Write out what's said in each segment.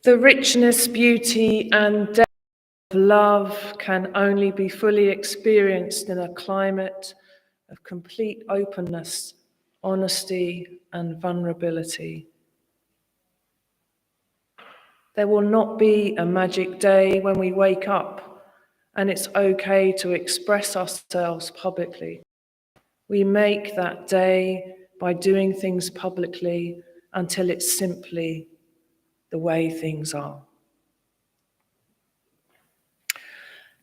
The richness, beauty, and depth of love can only be fully experienced in a climate of complete openness, honesty, and vulnerability. There will not be a magic day when we wake up and it's okay to express ourselves publicly. We make that day by doing things publicly until it's simply the way things are.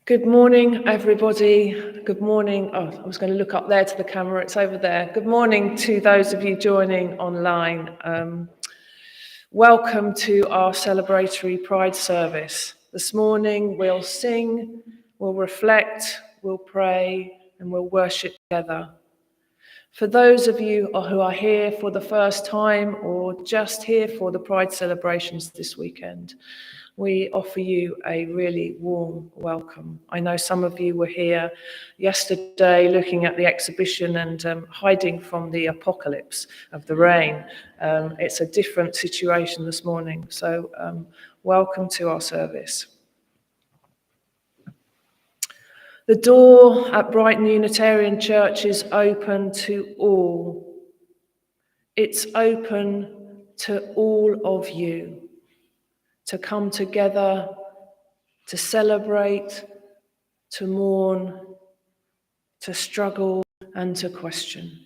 Good morning, everybody. Good morning. Oh, I was going to look up there to the camera. It's over there. Good morning to those of you joining online. Welcome to our celebratory Pride service. This morning we'll sing, we'll reflect, we'll pray, and we'll worship together. For those of you who are here for the first time or just here for the Pride celebrations this weekend, we offer you a really warm welcome. I know some of you were here yesterday looking at the exhibition and hiding from the apocalypse of the rain. It's a different situation this morning, so welcome to our service. The door at Brighton Unitarian Church is open to all. It's open to all of you to come together, to celebrate, to mourn, to struggle, and to question.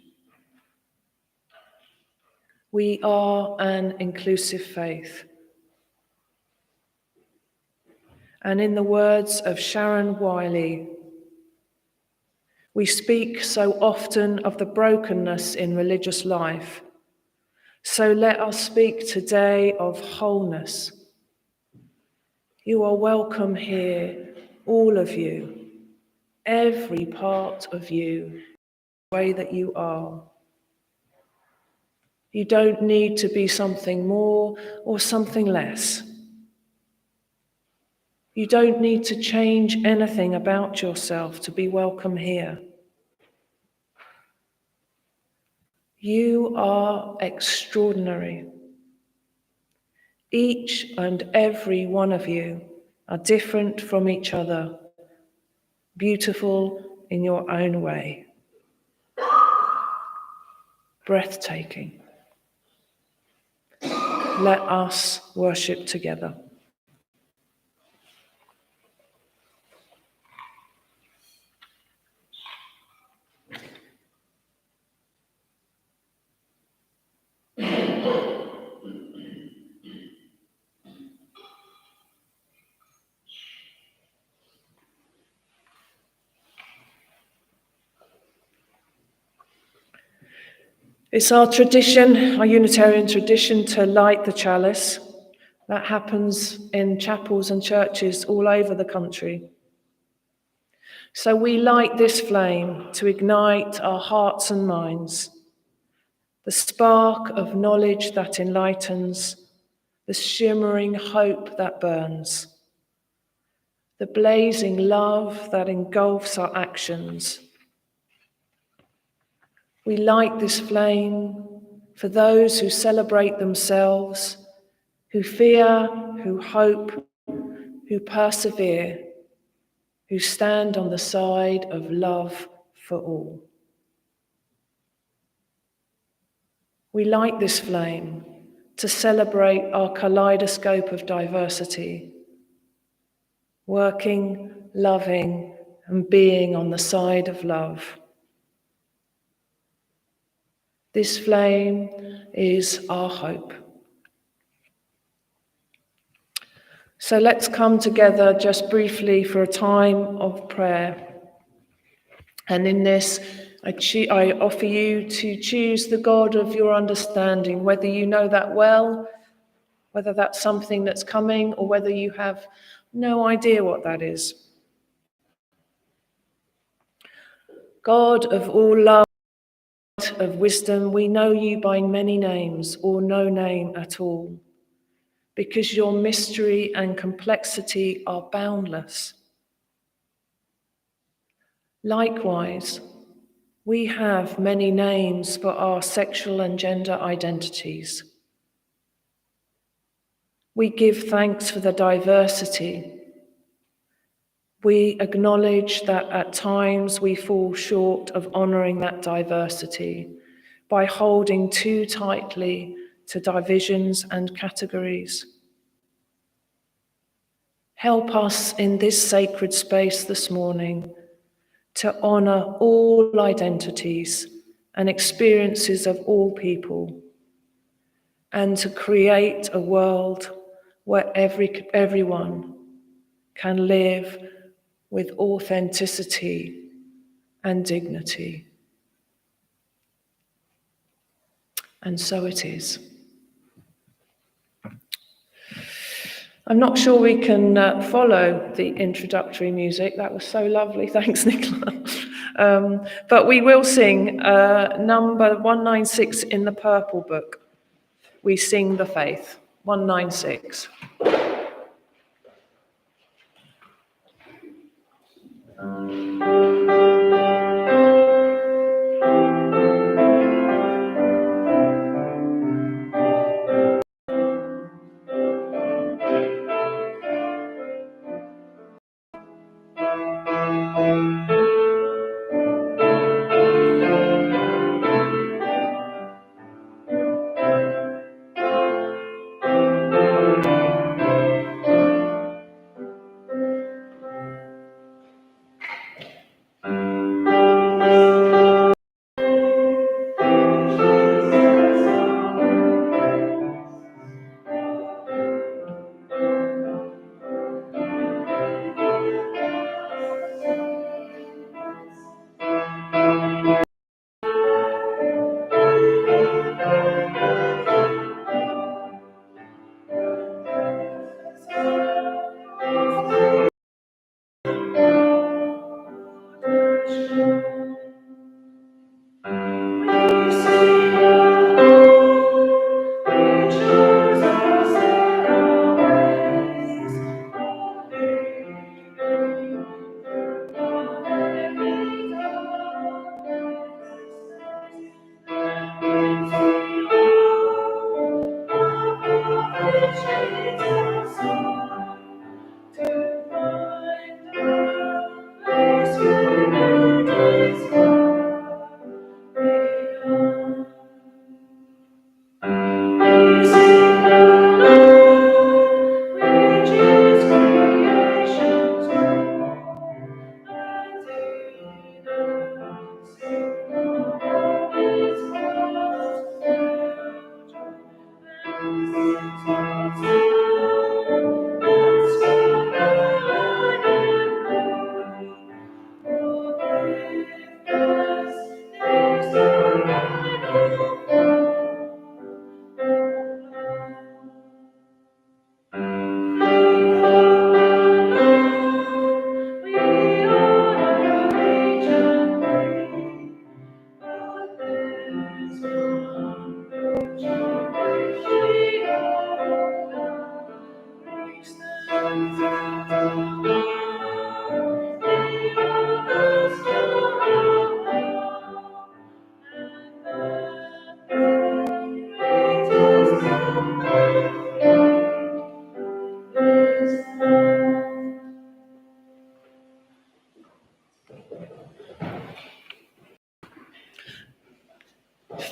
We are an inclusive faith. And in the words of Sharon Wiley, we speak so often of the brokenness in religious life, so let us speak today of wholeness. You are welcome here, all of you, every part of you, the way that you are. You don't need to be something more or something less. You don't need to change anything about yourself to be welcome here. You are extraordinary. Each and every one of you are different from each other, beautiful in your own way. Breathtaking. Let us worship together. It's our tradition, our Unitarian tradition, to light the chalice. That happens in chapels and churches all over the country. So we light this flame to ignite our hearts and minds, the spark of knowledge that enlightens, the shimmering hope that burns, the blazing love that engulfs our actions. We light this flame for those who celebrate themselves, who fear, who hope, who persevere, who stand on the side of love for all. We light this flame to celebrate our kaleidoscope of diversity, working, loving, and being on the side of love. This flame is our hope. So let's come together just briefly for a time of prayer. And in this, I offer you to choose the God of your understanding, whether you know that well, whether that's something that's coming, or whether you have no idea what that is. God of all love, of wisdom, we know you by many names or no name at all, because your mystery and complexity are boundless. Likewise, we have many names for our sexual and gender identities. We give thanks for the diversity. We acknowledge that at times we fall short of honouring that diversity by holding too tightly to divisions and categories. Help us in this sacred space this morning to honour all identities and experiences of all people, and to create a world where everyone can live with authenticity and dignity. And so it is. I'm not sure we can follow the introductory music. That was so lovely. Thanks, Nicola. But we will sing number 196 in the Purple Book. We Sing the Faith, 196.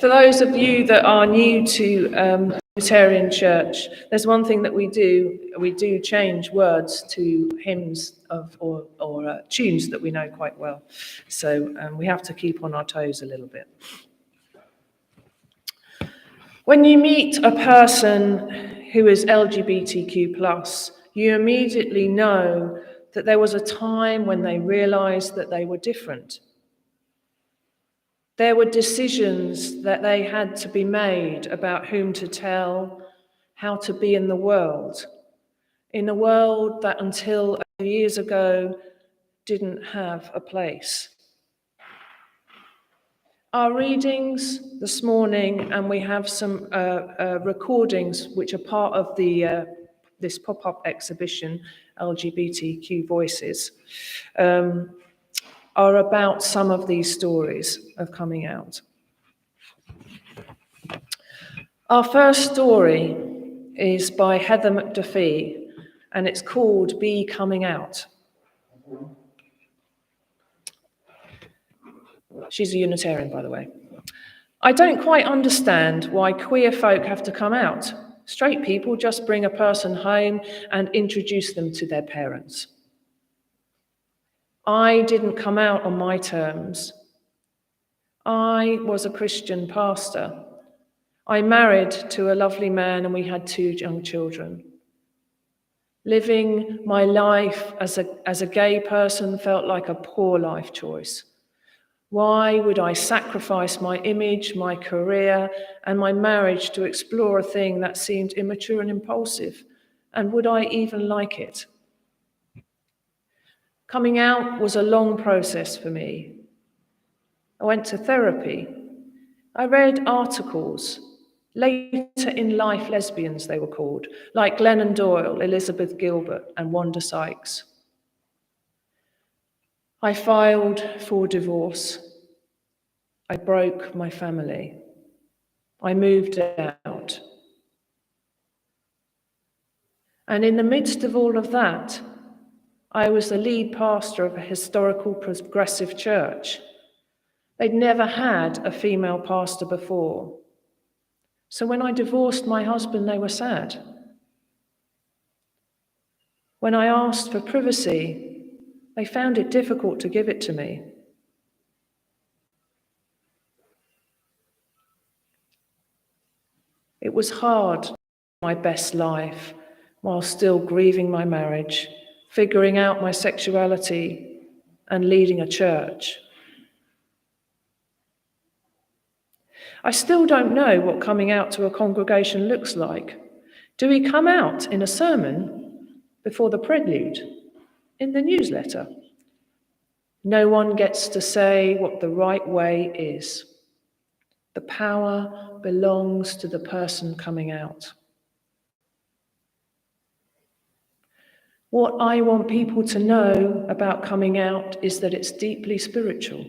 For those of you that are new to Unitarian Church, there's one thing that we do change words to hymns or tunes that we know quite well. So we have to keep on our toes a little bit. When you meet a person who is LGBTQ+, you immediately know that there was a time when they realized that they were different. There were decisions that they had to be made about whom to tell, how to be in the world, in a world that until a few years ago didn't have a place. Our readings this morning, and we have some recordings which are part of this pop-up exhibition, LGBTQ Voices, are about some of these stories of coming out. Our first story is by Heather McDuffie, and it's called Be Coming Out. She's a Unitarian, by the way. I don't quite understand why queer folk have to come out. Straight people just bring a person home and introduce them to their parents. I didn't come out on my terms. I was a Christian pastor. I married to a lovely man and we had 2 young children. Living my life as a gay person felt like a poor life choice. Why would I sacrifice my image, my career, and my marriage to explore a thing that seemed immature and impulsive? And would I even like it? Coming out was a long process for me. I went to therapy. I read articles, later in life lesbians they were called, like Glennon Doyle, Elizabeth Gilbert, and Wanda Sykes. I filed for divorce. I broke my family. I moved out. And in the midst of all of that, I was the lead pastor of a historical progressive church. They'd never had a female pastor before. So when I divorced my husband, they were sad. When I asked for privacy, they found it difficult to give it to me. It was hard, my best life, while still grieving my marriage, figuring out my sexuality, and leading a church. I still don't know what coming out to a congregation looks like. Do we come out in a sermon, before the prelude, in the newsletter? No one gets to say what the right way is. The power belongs to the person coming out. What I want people to know about coming out is that it's deeply spiritual.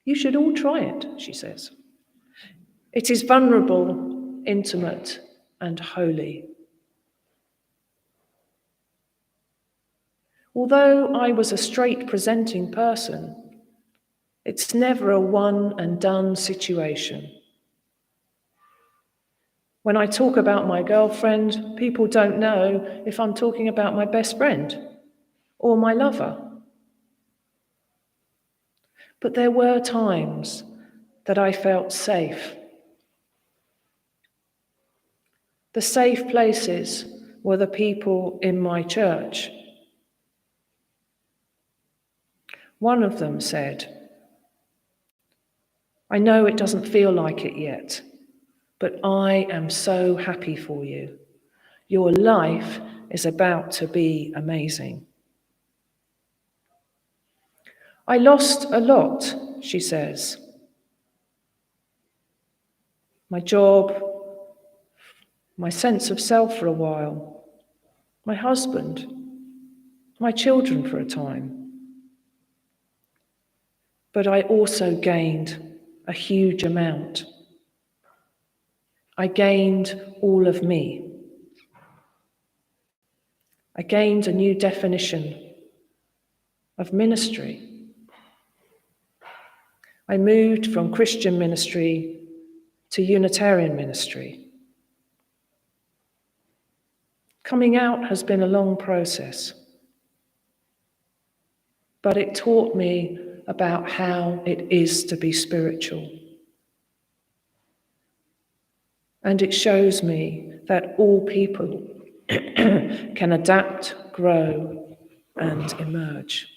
You should all try it, she says. It is vulnerable, intimate, and holy. Although I was a straight presenting person, it's never a one and done situation. When I talk about my girlfriend, people don't know if I'm talking about my best friend or my lover. But there were times that I felt safe. The safe places were the people in my church. One of them said, "I know it doesn't feel like it yet, but I am so happy for you. Your life is about to be amazing." I lost a lot, she says. My job, my sense of self for a while, my husband, my children for a time. But I also gained a huge amount. I gained all of me. I gained a new definition of ministry. I moved from Christian ministry to Unitarian ministry. Coming out has been a long process, but it taught me about how it is to be spiritual. And it shows me that all people can adapt, grow, and emerge.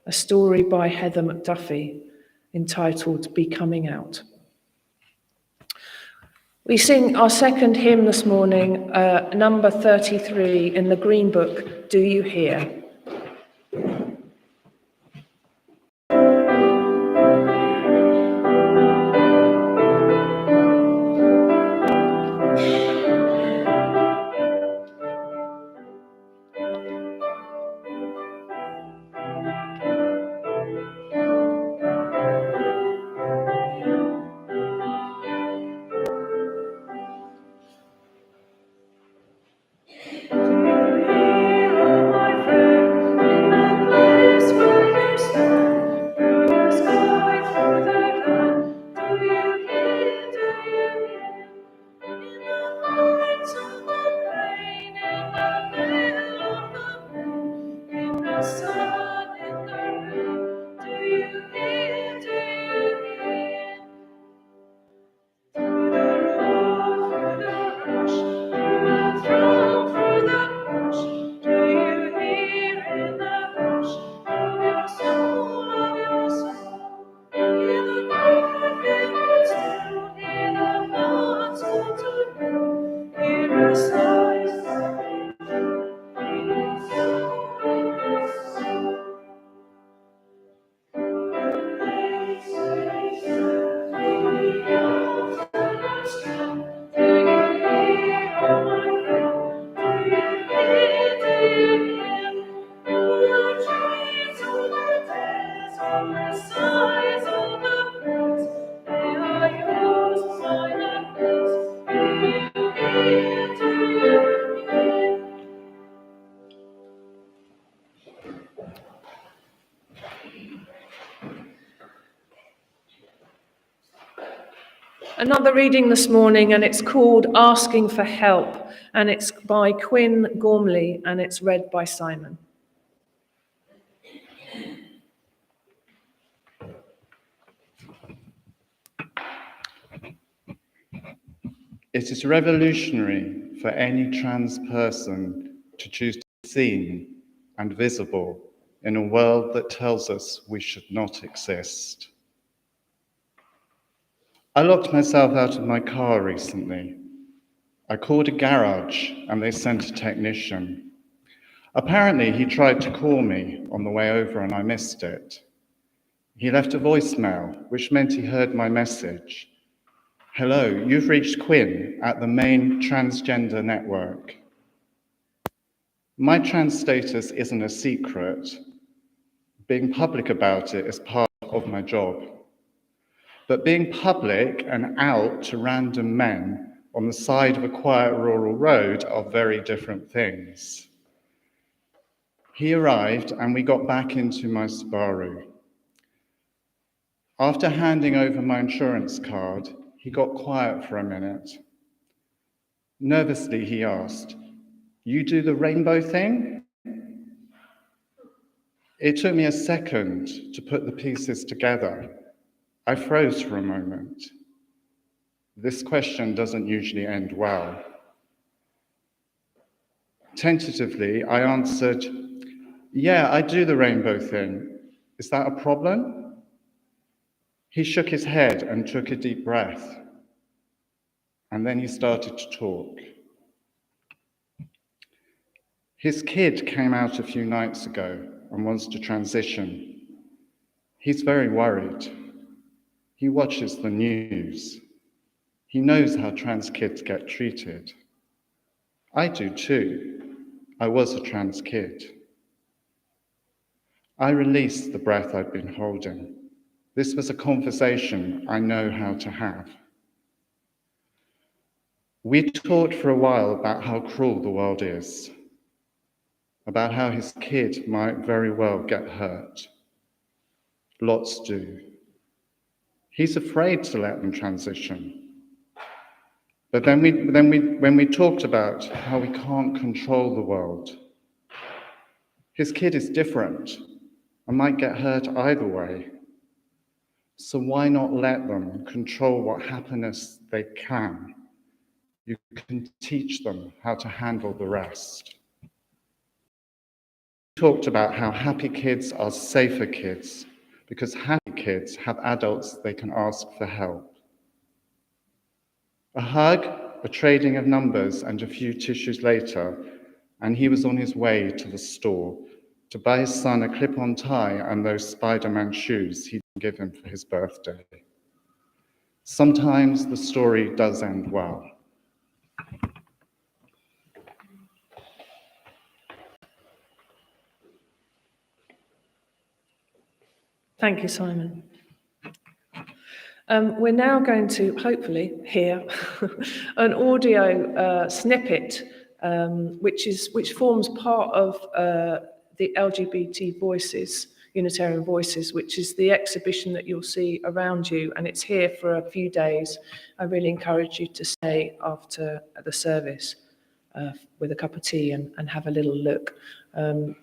A story by Heather McDuffie entitled Be Coming Out. We sing our second hymn this morning, number 33 in the Green Book, Do You Hear? Another reading this morning, and it's called Asking for Help, and it's by Quinn Gormley, and it's read by Simon. It is revolutionary for any trans person to choose to be seen and visible in a world that tells us we should not exist. I locked myself out of my car recently. I called a garage and they sent a technician. Apparently, he tried to call me on the way over and I missed it. He left a voicemail, which meant he heard my message. Hello, you've reached Quinn at the main transgender network. My trans status isn't a secret. Being public about it is part of my job. But being public and out to random men on the side of a quiet rural road are very different things. He arrived and we got back into my Subaru. After handing over my insurance card, he got quiet for a minute. Nervously, he asked, "You do the rainbow thing?" It took me a second to put the pieces together. I froze for a moment. This question doesn't usually end well. Tentatively, I answered, "Yeah, I do the rainbow thing. Is that a problem?" He shook his head and took a deep breath. And then he started to talk. His kid came out a few nights ago and wants to transition. He's very worried. He watches the news. He knows how trans kids get treated. I do too. I was a trans kid. I released the breath I'd been holding. This was a conversation I know how to have. We talked for a while about how cruel the world is, about how his kid might very well get hurt. Lots do. He's afraid to let them transition. But then when we talked about how we can't control the world, his kid is different and might get hurt either way. So why not let them control what happiness they can? You can teach them how to handle the rest. We talked about how happy kids are safer kids because happy kids have adults they can ask for help. A hug, a trading of numbers, and a few tissues later, and he was on his way to the store to buy his son a clip-on tie and those Spider-Man shoes he'd give him for his birthday. Sometimes the story does end well. Thank you, Simon. We're now going to hopefully hear an audio snippet, which forms part of the LGBT Voices, Unitarian Voices, which is the exhibition that you'll see around you, and it's here for a few days. I really encourage you to stay after the service with a cup of tea and have a little look.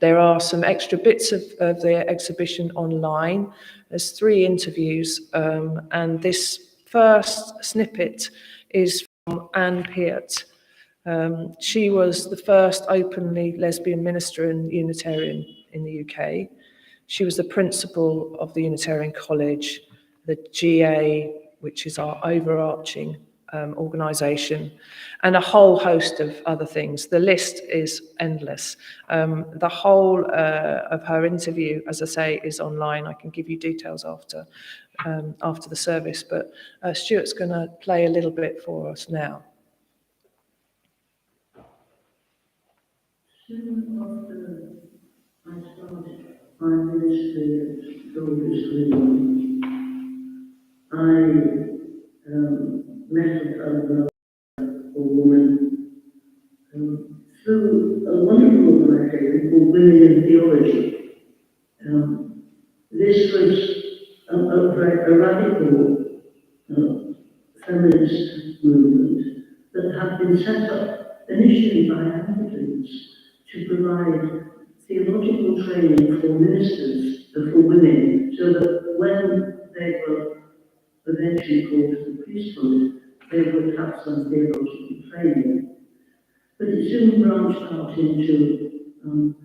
There are some extra bits of the exhibition online. There's 3 interviews, and this first snippet is from Anne Peart. She was the first openly lesbian minister in Unitarian in the UK. She was the principal of the Unitarian College, the GA, which is our overarching organisation, and a whole host of other things. The list is endless. The whole of her interview, as I say, is online. I can give you details after the service, but Stuart's going to play a little bit for us now. Soon after I started my ministry at Golders Green, I met a woman through a wonderful organization called Women in Theology. This was a radical feminist feminist movement that have been set up initially by Anglicans to provide theological training for ministers, for women, so that when they were eventually called to the priesthood, they would have some theological training. But it soon branched out into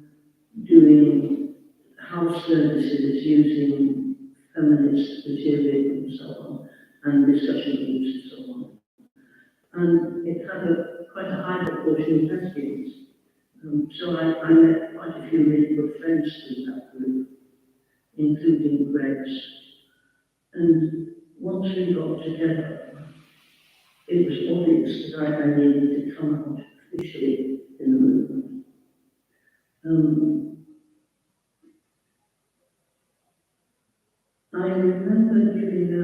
doing house services using feminist material and so on, and discussion groups and so on. And it had quite a high proportion of lesbians. So I met quite a few really good friends through that group, including Greg's. And once we got together, it was obvious that I needed to come out officially in the movement. I remember giving a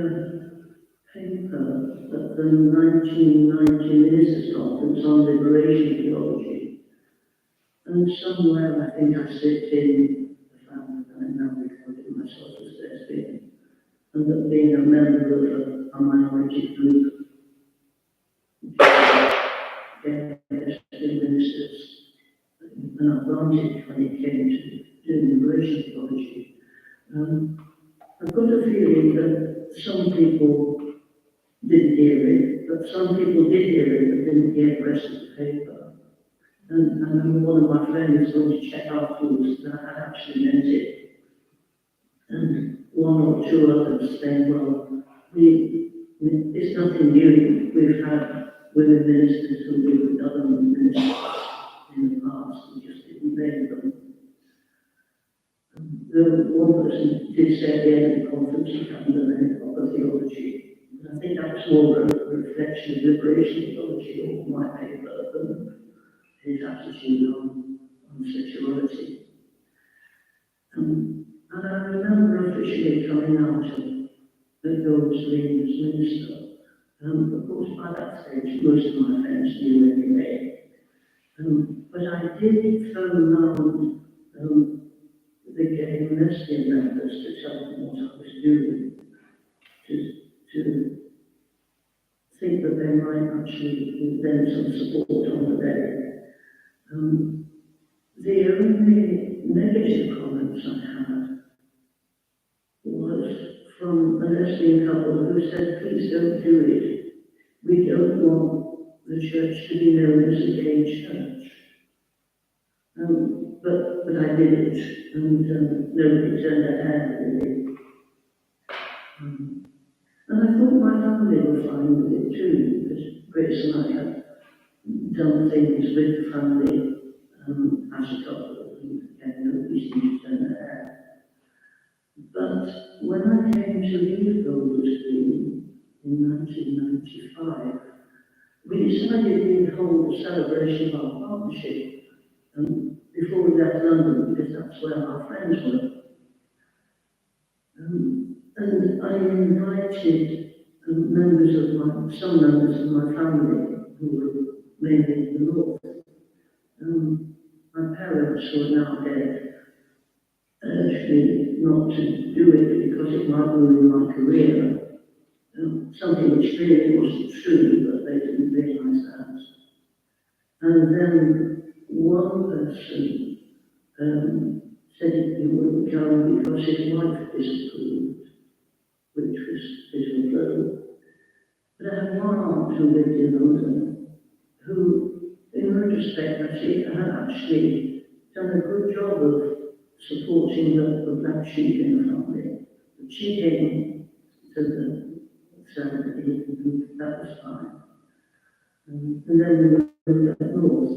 paper at the 1990 Ministers' Conference on Liberation Theology, and somewhere I think I slipped in the fact that I now regarded myself as lesbian, and that being a member of a minority group gave lesbian ministers an advantage when it came to doing liberation theology. I've got a feeling that some people didn't hear it, but some people did hear it but didn't hear the rest of the paper. And I remember one of my friends going to check afterwards that I had actually meant it. And one or two others saying, well, it's nothing new. We've had women ministers who were with other ministers in the past, we just didn't name them. The one person did say at the end of the conference he hadn't done any proper theology. And I think that was more a reflection of liberation theology or my paper than his attitude on sexuality. And I remember officially coming out of the Gold's League as minister. Of course, by that stage, most of my friends knew anyway. But I did phone round the gay and lesbian members to tell them what I was doing, to think that they might actually lend some support on the day. The only negative comments I had was from a lesbian couple who said, please don't do it. We don't want the church to be known as a gay church. But I did it, and nobody turned their head really. And I thought my family were fine with it too, because Grace and I had done things with the family as a couple, and nobody seemed to turn their head. But when I came to leave Golders Green in 1995, we decided we'd hold a celebration of our partnership before we left London, because that's where our friends were. And I invited some members of my family who were mainly in the north. My parents, who are now dead, urged me not to do it because it might ruin my career. Something which really wasn't true, but they didn't realise that. And then one person said he wouldn't come because his wife disapproved, which was his blow. But I had one aunt who lived in London, who, in retrospect, had actually done a good job of supporting the black sheep in the family. But she came to the ceremony, and that was fine. And then we moved up north.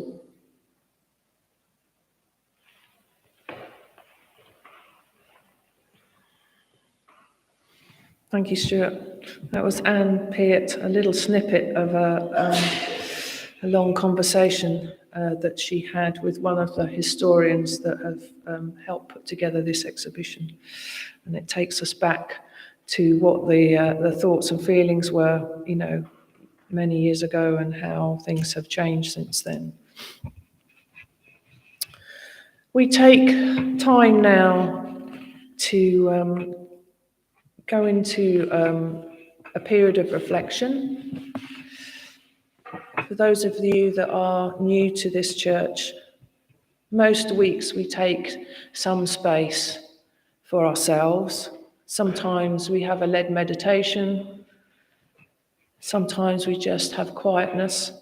Thank you, Stuart. That was Anne Peart, a little snippet of a long conversation that she had with one of the historians that have helped put together this exhibition. And it takes us back to what the thoughts and feelings were, many years ago, and how things have changed since then. We take time now to go into a period of reflection. For those of you that are new to this church, most weeks we take some space for ourselves. Sometimes we have a led meditation. Sometimes we just have quietness.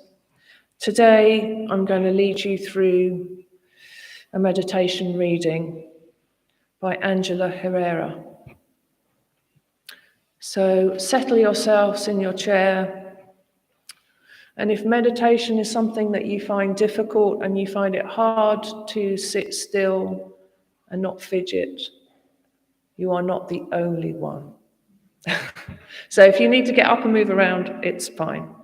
Today, I'm going to lead you through a meditation reading by Angela Herrera. So settle yourselves in your chair. And if meditation is something that you find difficult and you find it hard to sit still and not fidget, you are not the only one. So if you need to get up and move around, it's fine.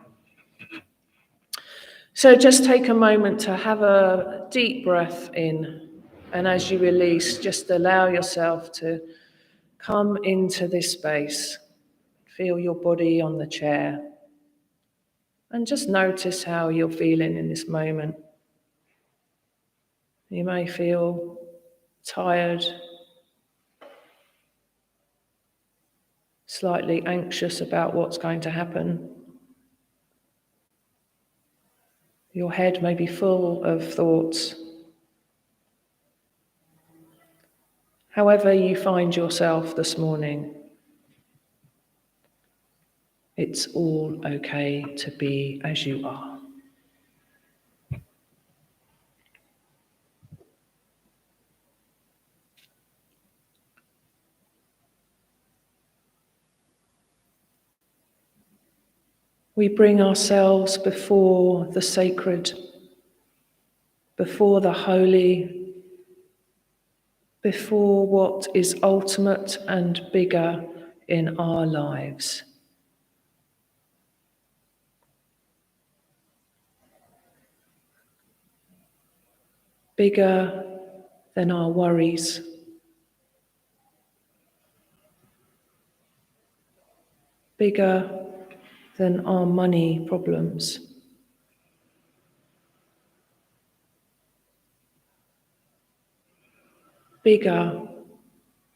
So just take a moment to have a deep breath in, and as you release, just allow yourself to come into this space. Feel your body on the chair, and just notice how you're feeling in this moment. You may feel tired, slightly anxious about what's going to happen. Your head may be full of thoughts. However you find yourself this morning, it's all okay to be as you are. We bring ourselves before the sacred, before the holy, before what is ultimate and bigger in our lives. Bigger than our worries. Bigger than our money problems. Bigger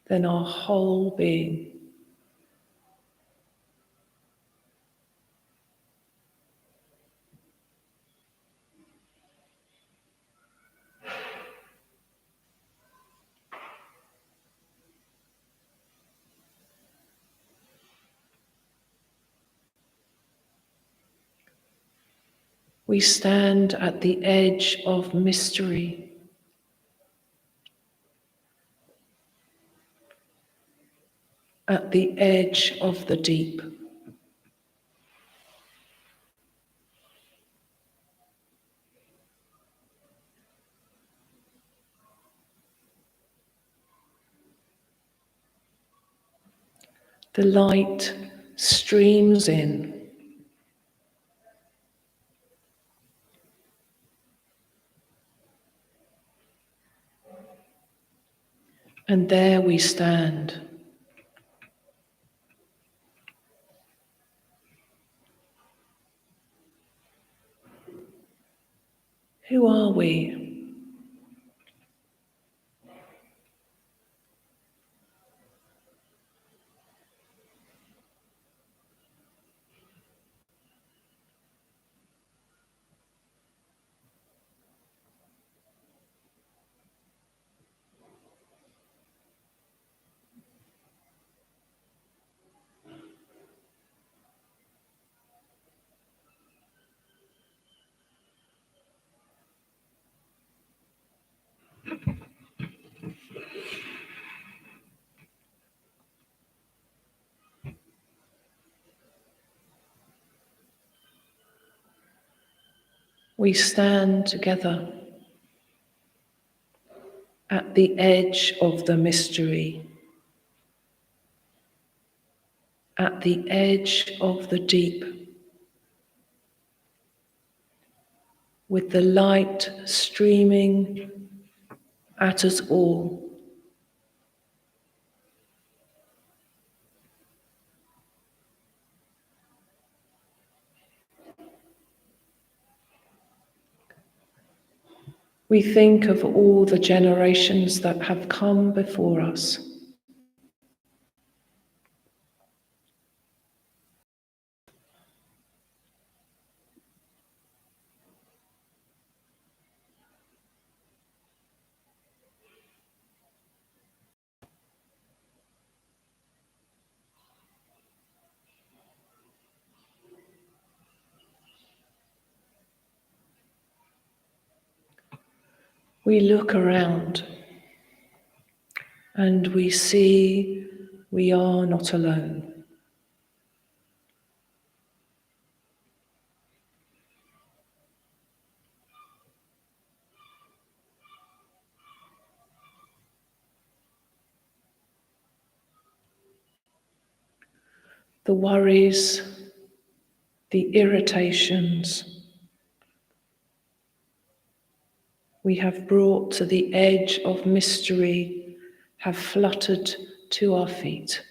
than our whole being. We stand at the edge of mystery. At the edge of the deep. The light streams in. And there we stand. Who are we? We stand together at the edge of the mystery, at the edge of the deep, with the light streaming at us all. We think of all the generations that have come before us. We look around and we see we are not alone. The worries, the irritations we have brought to the edge of mystery have fluttered to our feet.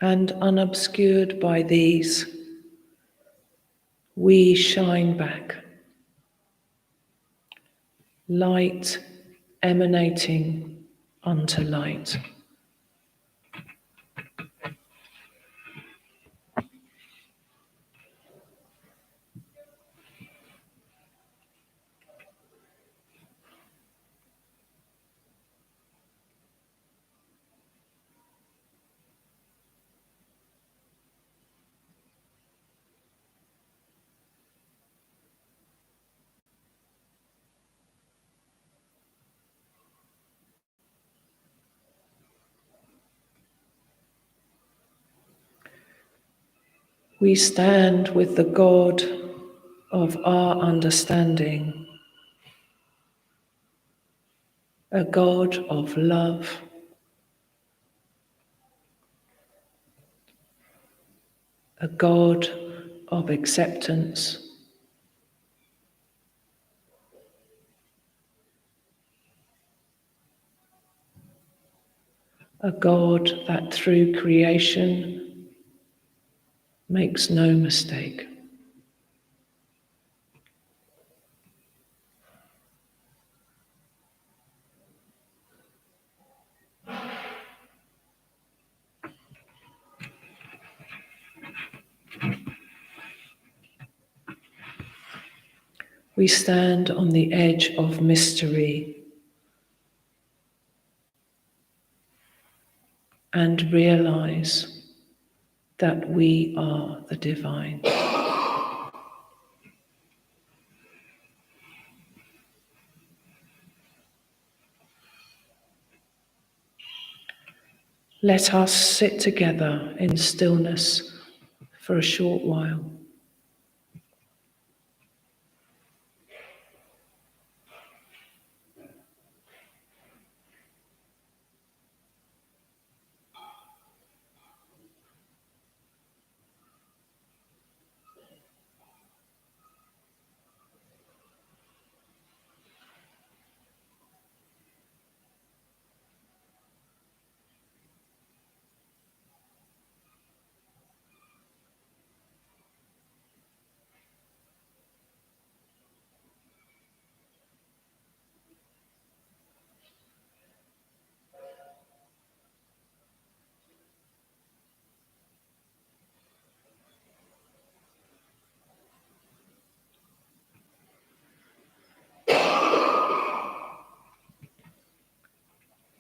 And unobscured by these, we shine back, light emanating unto light. We stand with the God of our understanding, a God of love, a God of acceptance, a God that through creation makes no mistake. We stand on the edge of mystery and realize that we are the divine. Let us sit together in stillness for a short while.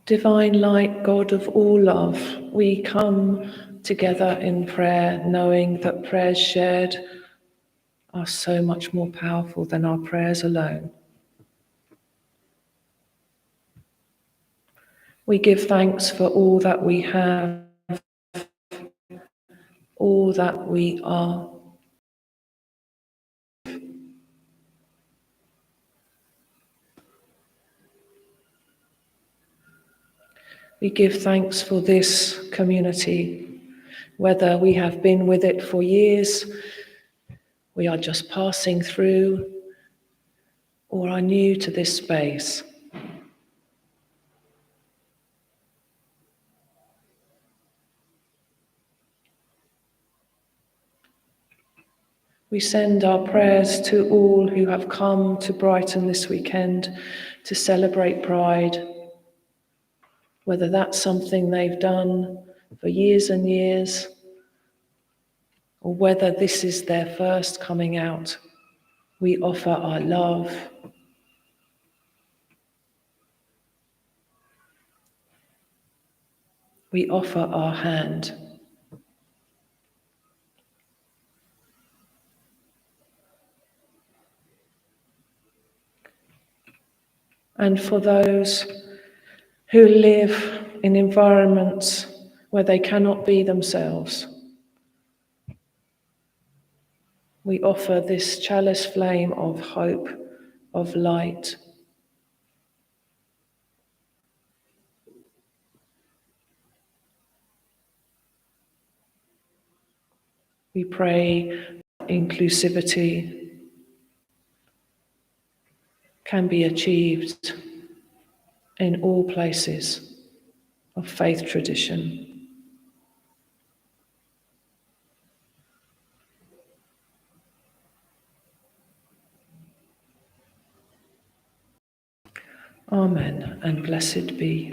Divine light, God of all love, we come together in prayer, knowing that prayers shared are so much more powerful than our prayers alone. We give thanks for all that we have, all that we are. We give thanks for this community, whether we have been with it for years, we are just passing through, or are new to this space. We send our prayers to all who have come to Brighton this weekend to celebrate Pride, whether that's something they've done for years and years, or whether this is their first coming out. We offer our love. we offer our hand. And for those who live in environments where they cannot be themselves, we offer this chalice flame of hope, of light. We pray inclusivity can be achieved in all places of faith tradition. Amen, and blessed be.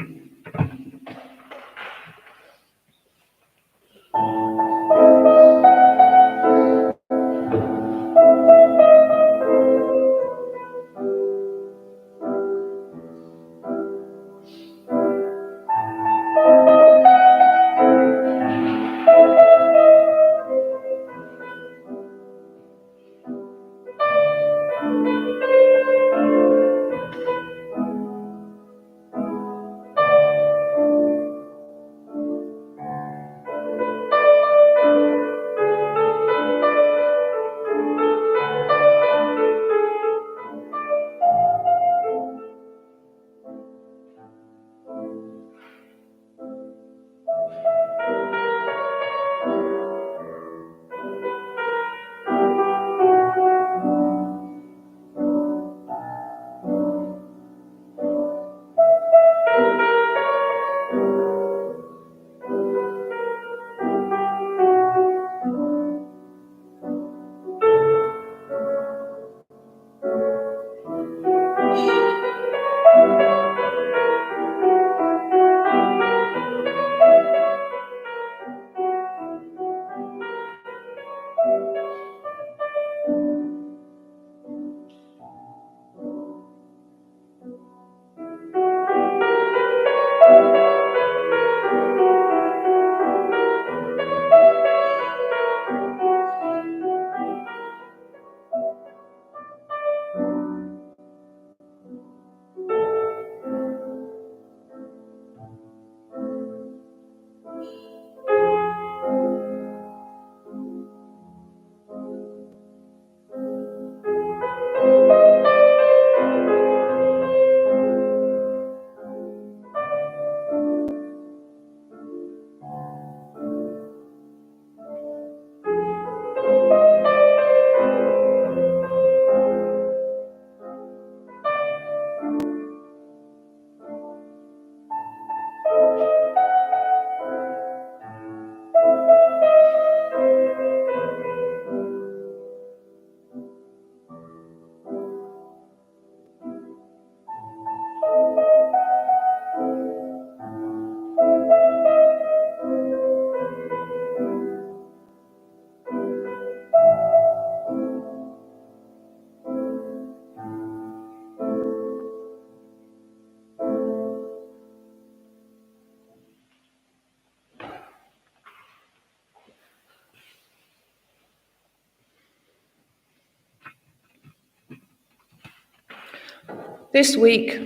This week,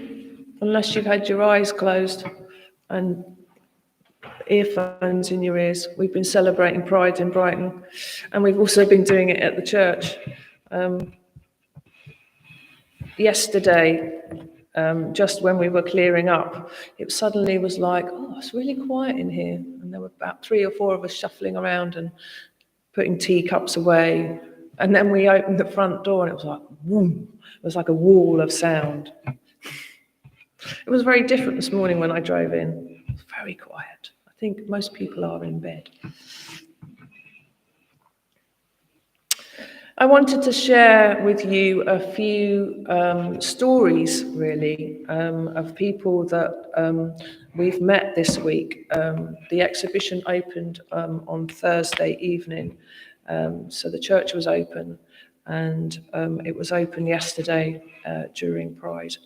unless you've had your eyes closed and earphones in your ears, we've been celebrating Pride in Brighton, and we've also been doing it at the church. Yesterday, just when we were clearing up, it suddenly was like, oh, it's really quiet in here. And there were about 3 or 4 of us shuffling around and putting teacups away. And then we opened the front door and it was like, boom. It was like a wall of sound. It was very different this morning when I drove in. It was very quiet. I think most people are in bed. I wanted to share with you a few stories, really, of people that we've met this week. The exhibition opened on Thursday evening, so the church was open, and it was open yesterday during Pride.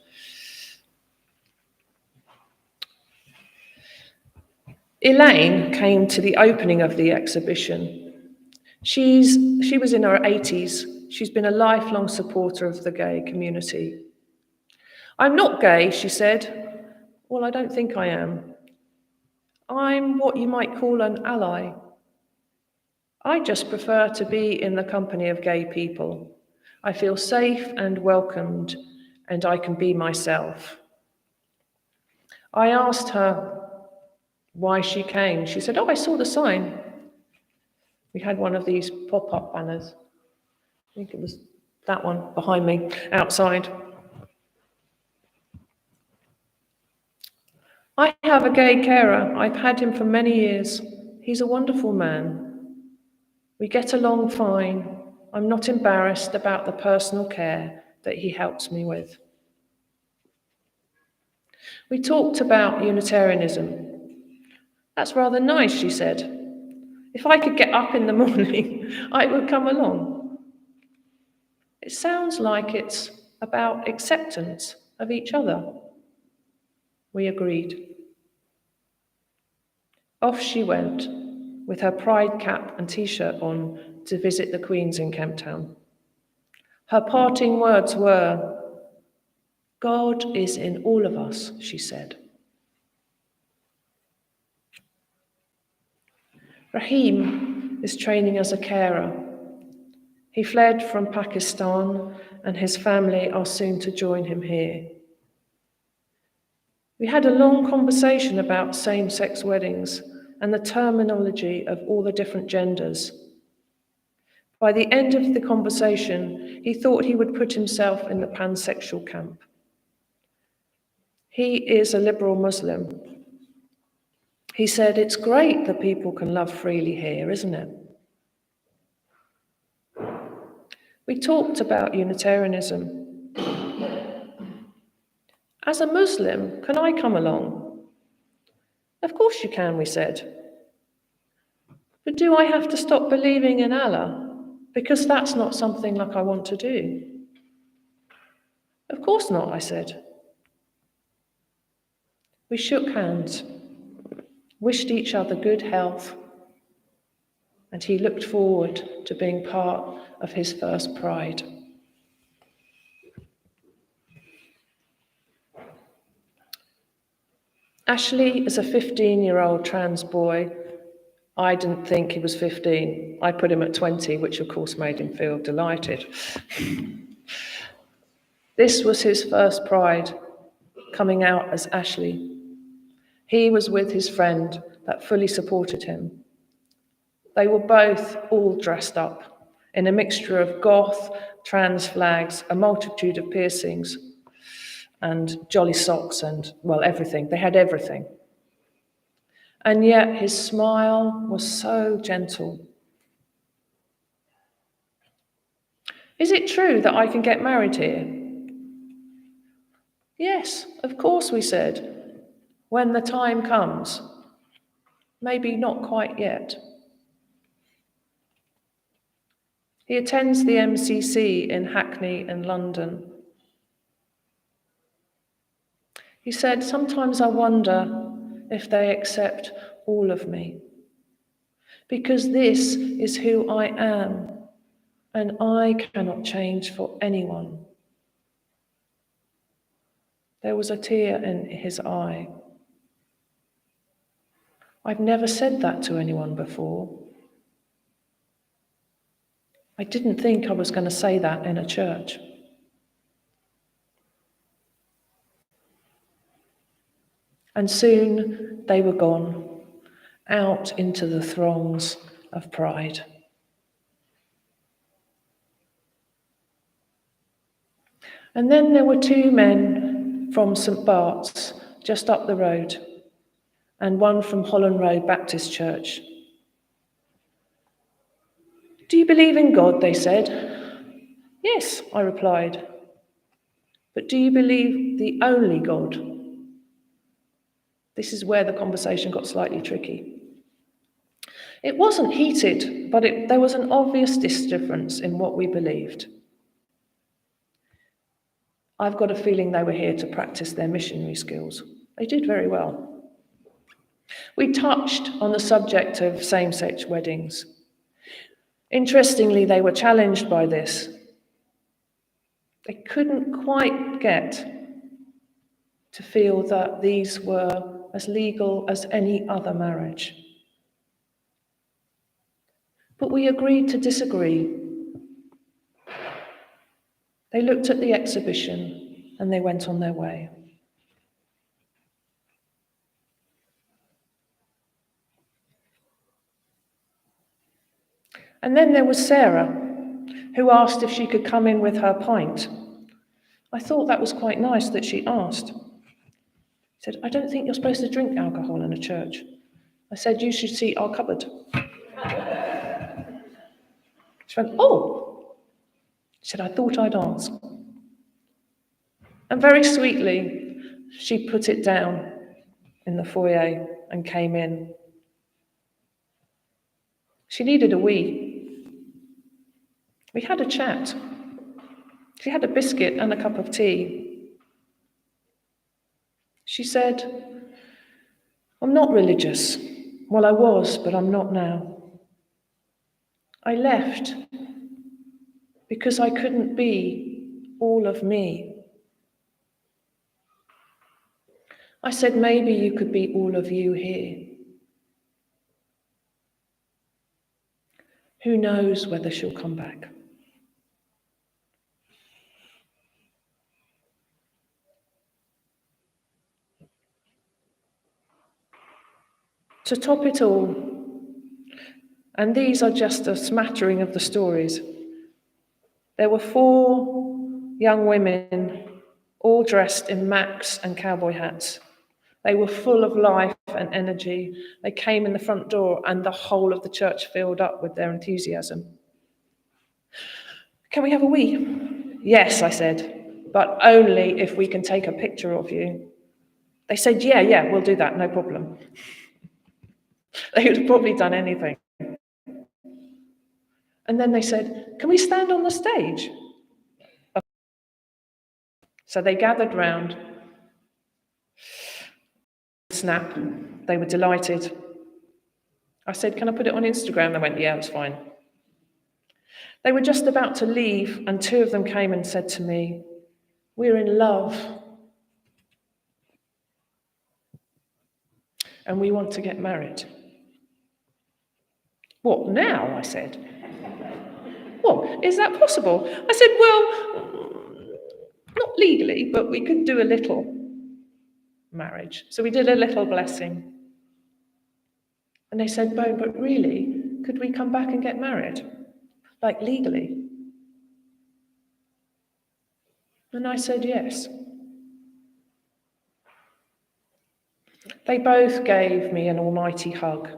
Elaine came to the opening of the exhibition. She was in her 80s. She's been a lifelong supporter of the gay community. "I'm not gay," she said. "Well, I don't think I am. I'm what you might call an ally. I just prefer to be in the company of gay people. I feel safe and welcomed, and I can be myself." I asked her why she came. She said, "Oh, I saw the sign." We had one of these pop-up banners. I think it was that one behind me, outside. "I have a gay carer. I've had him for many years. He's a wonderful man. We get along fine. I'm not embarrassed about the personal care that he helps me with." We talked about Unitarianism. "That's rather nice," she said. "If I could get up in the morning, I would come along. It sounds like it's about acceptance of each other." We agreed. Off she went, with her pride cap and t-shirt on, to visit the Queens in Kemptown. Her parting words were, "God is in all of us," she said. Rahim is training as a carer. He fled from Pakistan, and his family are soon to join him here. We had a long conversation about same-sex weddings and the terminology of all the different genders. By the end of the conversation, he thought he would put himself in the pansexual camp. He is a liberal Muslim. He said, "It's great that people can love freely here, isn't it?" We talked about Unitarianism. "As a Muslim, can I come along?" "Of course you can," we said. "But do I have to stop believing in Allah? Because that's not something like I want to do." "Of course not," I said. We shook hands, wished each other good health, and he looked forward to being part of his first Pride. Ashley is a 15-year-old trans boy. I didn't think he was 15. I put him at 20, which of course made him feel delighted. This was his first Pride, coming out as Ashley. He was with his friend that fully supported him. They were both all dressed up in a mixture of goth, trans flags, a multitude of piercings, and jolly socks and, well, everything. They had everything. And yet his smile was so gentle. "Is it true that I can get married here?" "Yes, of course," we said. "When the time comes. Maybe not quite yet." He attends the MCC in Hackney in London. He said, "Sometimes I wonder if they accept all of me, because this is who I am, and I cannot change for anyone." There was a tear in his eye. I've never said that to anyone before. I didn't think I was going to say that in a church. And soon they were gone, out into the throngs of Pride. And then there were two men from St. Bart's, just up the road, and one from Holland Road Baptist Church. "Do you believe in God?" they said. "Yes," I replied. "But do you believe the only God?" This is where the conversation got slightly tricky. It wasn't heated, but there was an obvious difference in what we believed. I've got a feeling they were here to practice their missionary skills. They did very well. We touched on the subject of same-sex weddings. Interestingly, they were challenged by this. They couldn't quite get to feel that these were as legal as any other marriage. But we agreed to disagree. They looked at the exhibition and they went on their way. And then there was Sarah, who asked if she could come in with her pint. I thought that was quite nice that she asked. She said, "I don't think you're supposed to drink alcohol in a church." I said, "You should see our cupboard." She went, "Oh." She said, "I thought I'd ask." And very sweetly, she put it down in the foyer and came in. She needed a wee. We had a chat. She had a biscuit and a cup of tea. She said, "I'm not religious. Well, I was, but I'm not now. I left because I couldn't be all of me." I said, "Maybe you could be all of you here." Who knows whether she'll come back? To top it all, and these are just a smattering of the stories, there were 4 young women, all dressed in Macs and cowboy hats. They were full of life and energy. They came in the front door and the whole of the church filled up with their enthusiasm. "Can we have a wee?" "Yes," I said, "but only if we can take a picture of you." They said, yeah, we'll do that, no problem. They would have probably done anything. And then they said, "Can we stand on the stage?" So they gathered round. Snap. They were delighted. I said, "Can I put it on Instagram?" They went, "Yeah, it's fine." They were just about to leave, and 2 of them came and said to me, "We're in love. And we want to get married." "What, now?" I said. "Well, is that possible?" I said, "Well, not legally, but we could do a little marriage." So we did a little blessing. And they said, "Bo, but really, could we come back and get married? Like legally?" And I said, "Yes." They both gave me an almighty hug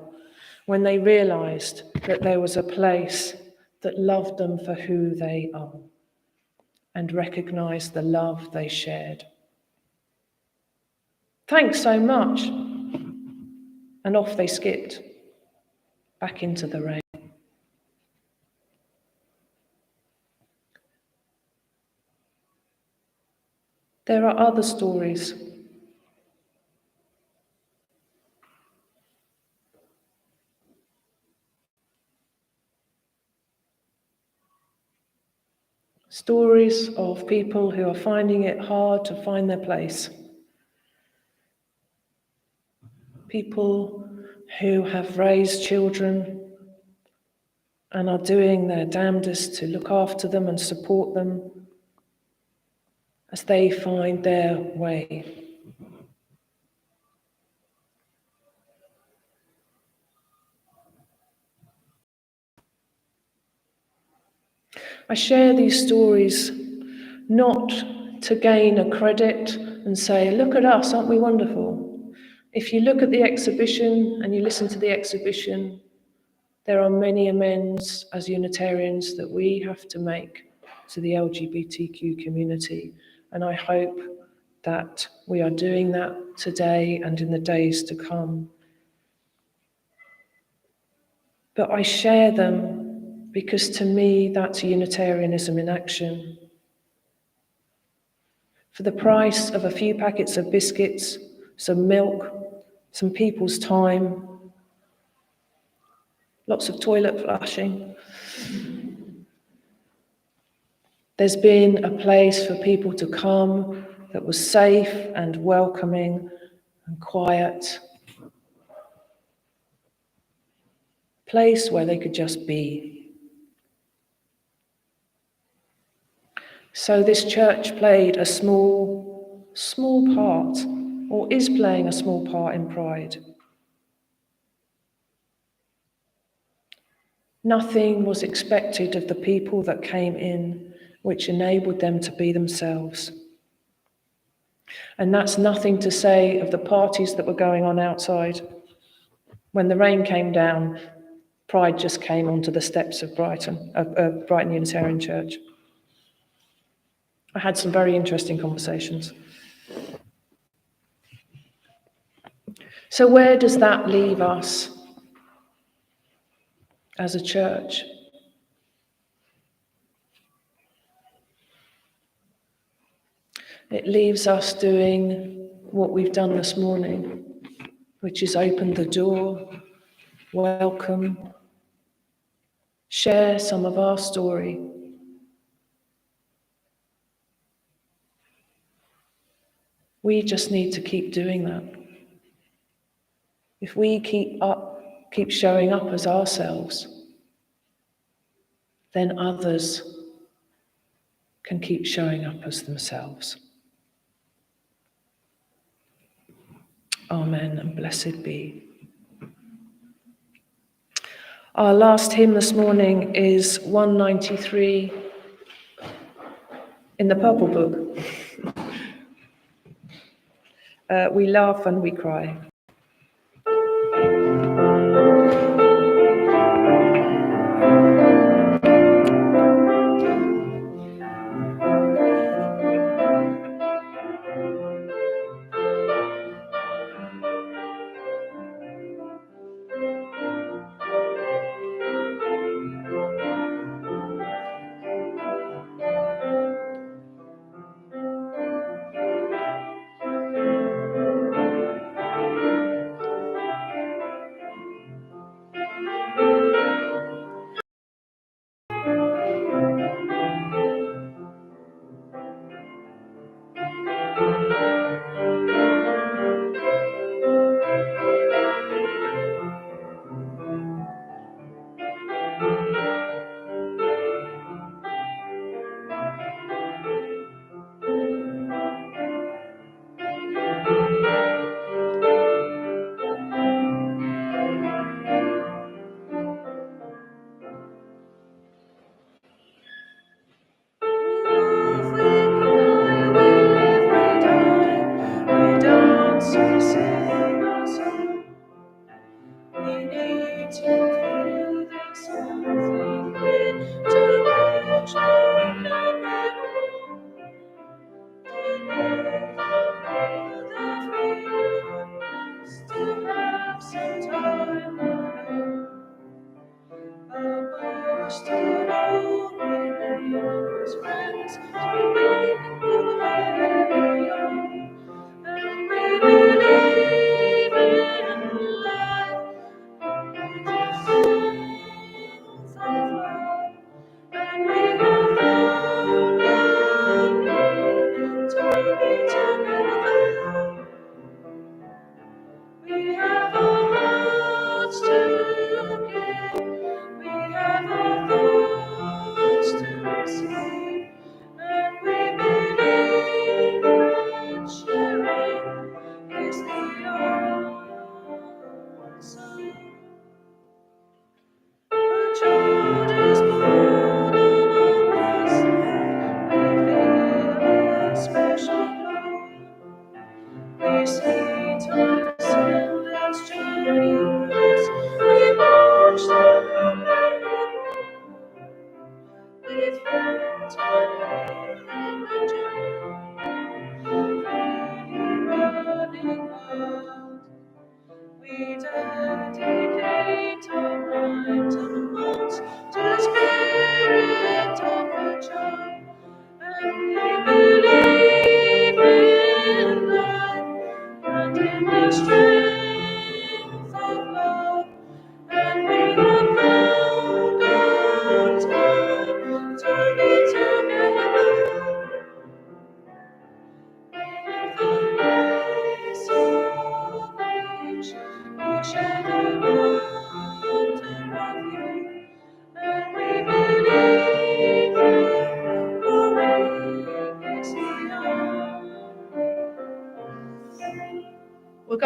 when they realized that there was a place that loved them for who they are and recognized the love they shared. "Thanks so much." And off they skipped, back into the rain. There are other stories. Stories of people who are finding it hard to find their place. People who have raised children and are doing their damnedest to look after them and support them as they find their way. I share these stories not to gain a credit and say, "Look at us, aren't we wonderful?" If you look at the exhibition and you listen to the exhibition, there are many amends as Unitarians that we have to make to the LGBTQ community. And I hope that we are doing that today and in the days to come. But I share them because to me, that's Unitarianism in action. For the price of a few packets of biscuits, some milk, some people's time, lots of toilet flushing. There's been a place for people to come that was safe and welcoming and quiet. A place where they could just be. So this church played a small part, or is playing a small part in Pride. Nothing was expected of the people that came in, which enabled them to be themselves. And that's nothing to say of the parties that were going on outside. When the rain came down, Pride just came onto the steps of Brighton Unitarian Church. I had some very interesting conversations. So where does that leave us as a church? It leaves us doing what we've done this morning, which is open the door, welcome, share some of our story. We just need to keep doing that. If we keep showing up as ourselves, then others can keep showing up as themselves. Amen, and blessed be. Our last hymn this morning is 193 in the Purple Book. We laugh and we cry.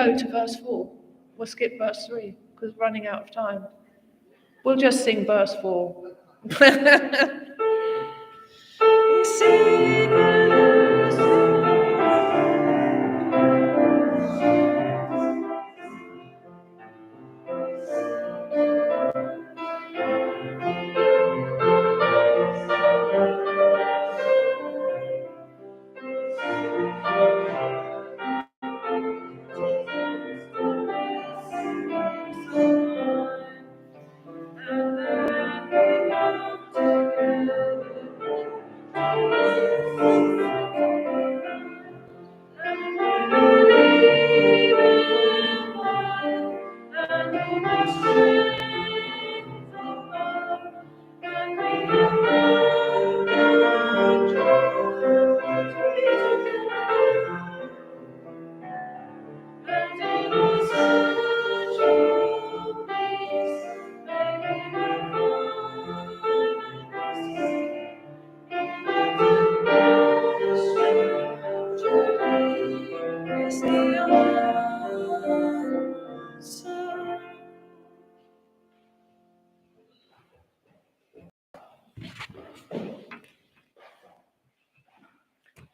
go to verse 4. We'll skip verse 3 because we're running out of time. We'll just sing verse 4.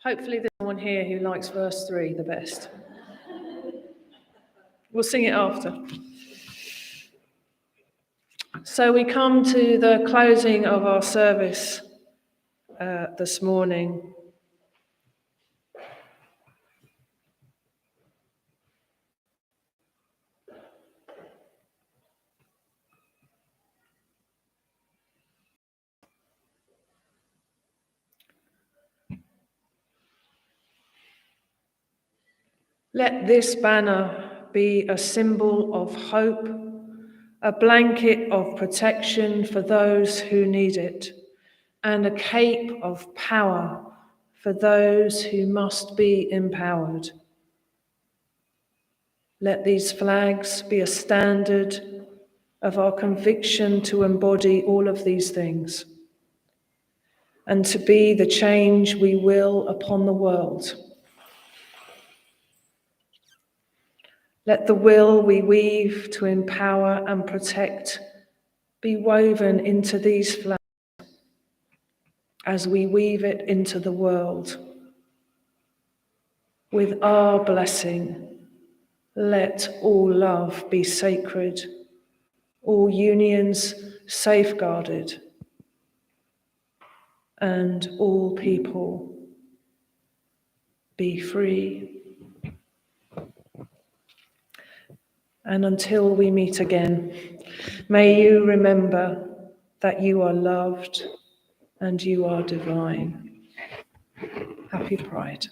Hopefully there's someone here who likes verse 3 the best. We'll sing it after. So we come to the closing of our service this morning. Let this banner be a symbol of hope, a blanket of protection for those who need it, and a cape of power for those who must be empowered. Let these flags be a standard of our conviction to embody all of these things and to be the change we will upon the world. Let the will we weave to empower and protect be woven into these flags as we weave it into the world. With our blessing, let all love be sacred, all unions safeguarded, and all people be free. And until we meet again, may you remember that you are loved and you are divine. Happy Pride.